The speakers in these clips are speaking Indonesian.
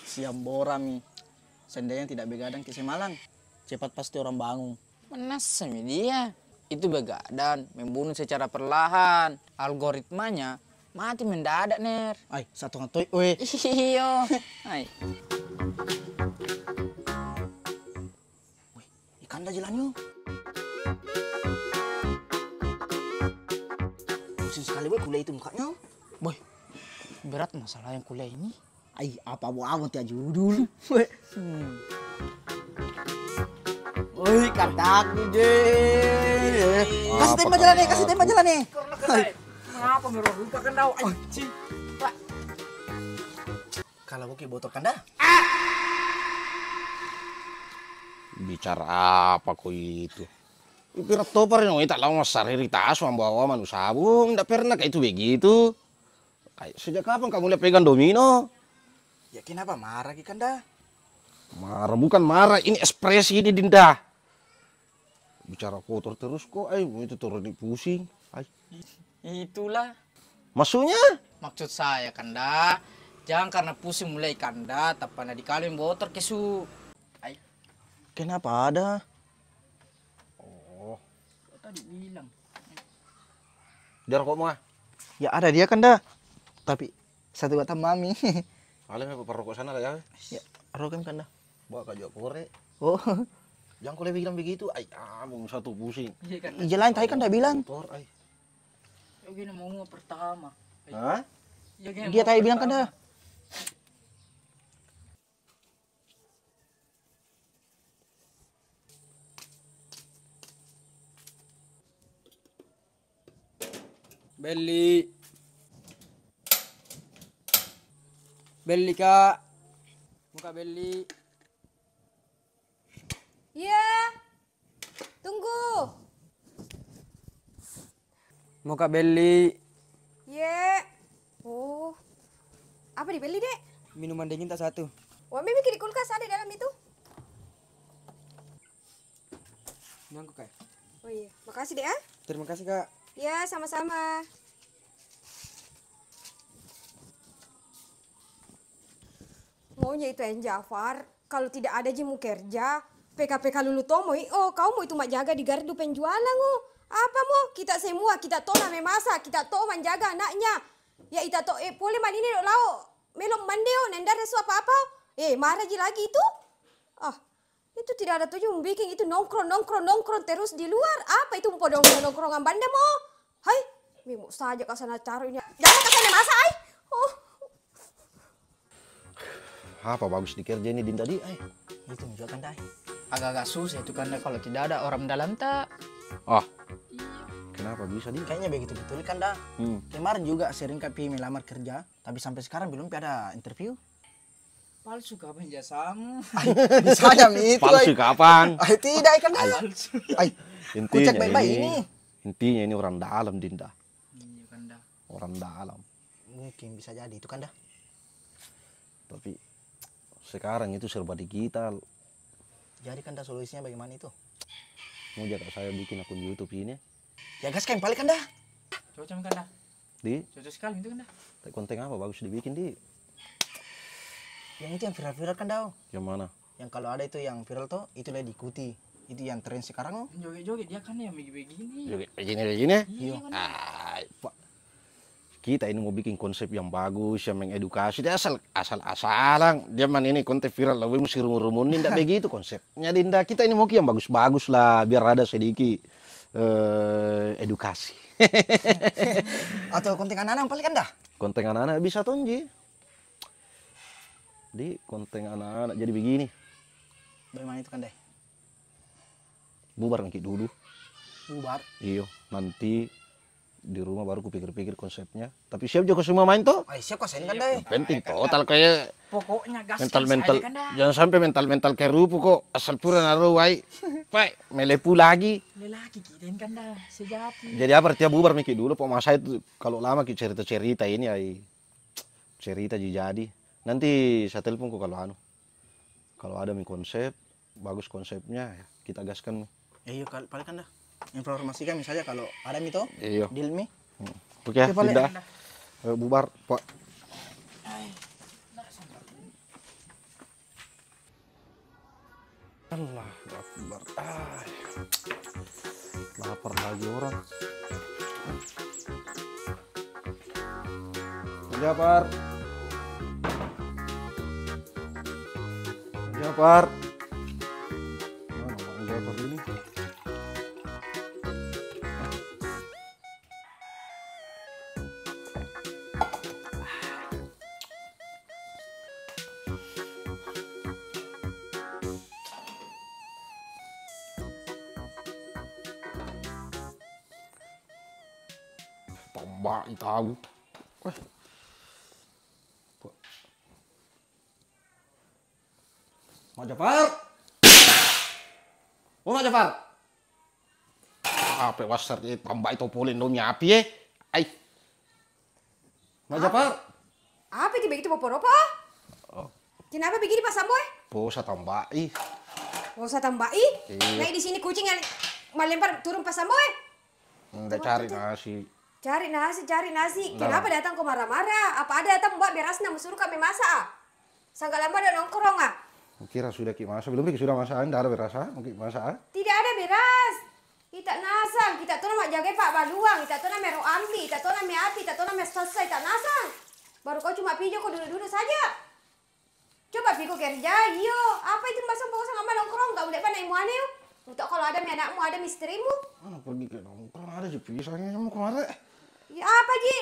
Siam borami. Seandainya tidak begadang ke Semalang, cepat pasti orang bangun. Mana sama dia? Itu begadang, membunuh secara perlahan. Algoritmanya mati mendadak, Ner. Ay, satu ngatoi, weh. Iyo. Ay. Ikan dah jalan yuk. Pusing sekali weh kuliah itu mukanya. Boy, berat masalah yang kuliah ini. Ay, apa buah tiap judul. Weh. Woi, kataku je. Kasih tembak jalan nih, kasih tembak jalan nih. Kenapa merah lupa kan tau? Kalau oke botol kanda. Bicara apa kau itu? Pira topar yang tak lama sariri tas membawa manu sabung, tidak pernah kayak itu begitu. Kayak sejak kapan kamu lihat pegang domino? Ya kenapa marah ki kanda? Marah bukan marah, ini ekspresi ini Dinda. Bicara kotor terus kok, itu turun di pusing. Itulah. Maksudnya? Maksud saya, Kanda. Jangan karena pusing mulai Kanda, tapi dikaliin motor kesu. Kenapa ada? Oh, Tadi bilang. dia rokok mah. Ya ada dia kanda. Tapi satu kata mami. Kalian apa rokok sana lah ya? Ya, rokem kanda. Bawa kajak korek. Oh, Jangan kau bilang begitu, mau satu pusing. Iya kan? jalan tadi kan udah bilang. Kotor, Ya gini mau pertama. Hah? Ya, gini, Dia mau tadi bilang pertama. kanda. Beli. Beli, Kak. Muka beli. Iya. Tunggu. Muka beli. Iya. Oh. Apa dibeli, Dek? Minuman dingin tak satu. Wah, bikin di kulkas ada di dalam itu. Nyangkuk, Kak. Oh iya, makasih, Dek, ah. Terima kasih, Kak. Ya, sama-sama. Maunya itu yang Jafar, kalau tidak ada jimu kerja, PKPK lulu tomoi, oh kau mau itu mak jaga di gardu penjualan oh. Apa mau? Kita semua, kita toh name masa, kita toh menjaga anaknya. Ya kita toh, boleh man ini lau melom mandeo, nenda resu apa-apa. Marah lagi itu. Ah, itu tidak ada tujuan bikin itu nongkrong terus di luar. Apa itu mau nongkrongan banda mo? Hai, mimu saja kasana taruhnya. Jangan kasana masa ai. Oh. Apa bagus dikerja ini Dinda di? Itu menjual kanda. Agak-agak susah itu karena kalau tidak ada orang dalam tak. Oh, kenapa bisa di? Kayaknya begitu betul kanda. Kemarin juga sering kapi melamar kerja, tapi sampai sekarang belum ada interview. Palsu kapan jasamu? Bisa aja itu. Palsu kapan? Tidak kanda. Ay, ku cek baik-baik ini. Intinya ini orang dalam Dinda. Iya, Kanda. Orang dalam. Mungkin bisa jadi itu kanda. Tapi sekarang itu serba digital. Jadi kanda solusinya bagaimana itu? Mau jaga saya bikin akun YouTube ini. Ya gas kain balik kanda. Cocok, Kanda. Di Cocok sekali itu, Kanda. konten apa bagus dibikin di? Yang itu yang viral-viral kanda. Yang mana? Yang kalau ada itu yang viral tuh, itulah diikuti. Itu yang tren sekarang oh. Joget-joget dia kan yang begini-begini. Begini. Iya, Kanda. Pak. Kita ini mau bikin konsep yang bagus, yang mengedukasi. Dia asal-asalan. Dia man ini konten viral, lalu mesti rumun-rumunin. Tidak begitu konsepnya Dinda. Kita ini mau yang bagus-bagus lah, biar ada sedikit edukasi. Atau konten anak-anak paling kanda. Konten anak-anak bisa tonji. Di konten anak-anak jadi begini. Bagaimana itu kanda? Bubar nanti dulu. Bubar. Iyo, nanti di rumah baru kupikir-pikir konsepnya. Tapi siap juga semua main toh. Ay, siap kosen kanda. Penting total kayak Pokoknya gas mental-mental. saja, Kanda. Jangan sampai mental-mental kayak rupu kok. Asal pura naruh wai. Pak, melepu lagi. Lelaki kita ini, Kanda. Sejati. Jadi apa artinya bubar mikir dulu. Pok masa itu kalau lama kita cerita-cerita ini ay cerita jadi. Nanti saya telepon kok kalau ada mi konsep bagus konsepnya ya, kita gaskan. Ya iya paling kanda. Informasikan misalnya kalau ada mito, Iyo. deal mi. Oke, Oke, Pak, Dinda. Ayo bubar, Pak. Allah Akbar. Lapar lagi orang. Jafar. Jafar. Mana Bang Jafar ini? Tambah tahu. Mak Jafar. Oh Mak Jafar. Apa wasar ini tambah itu polin dong api ya. Ai. Mak Jafar. Apa tiba-tiba popo-popo? Kenapa begini Pak Samboy? Posa tambah ih. Gak usah tambahi. Iya. Nah di sini kucing yang melempar turun Pak Samboy. Udah cari nasi. Cari nasi, cari nasi. Nah. Kenapa datang kok marah-marah? Apa ada datang buat beras nama suruh kami masak? Sangat lama ada nongkrong ah? Kira sudah ki masak belum ki sudah masakan dah ada berasa mungkin masak. Tidak ada beras. Kita nasang, kita tuh nama jaga Pak Baluang, kita tuh nama Meru Ampi, kita tuh nama Api, kita tuh nama selesai tak nasang. Baru kau cuma pijo kau duduk-duduk saja. Coba piku kerja, iyo. Apa itu masang pokoknya sama nongkrong, gak boleh pandai muane. Untuk kalau ada anakmu, ada istrimu. Mana pergi ke nongkrong ada je pisangnya kamu kemarin. Ya apa ji?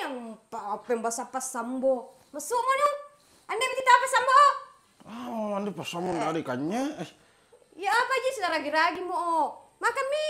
Apa yang bahasa pas sambo? Masuk mana? Anda begitu apa sambo? Ah, anda pas sama dari ikannya. Ya apa ji? Sudah ragi-ragi mau makan mie.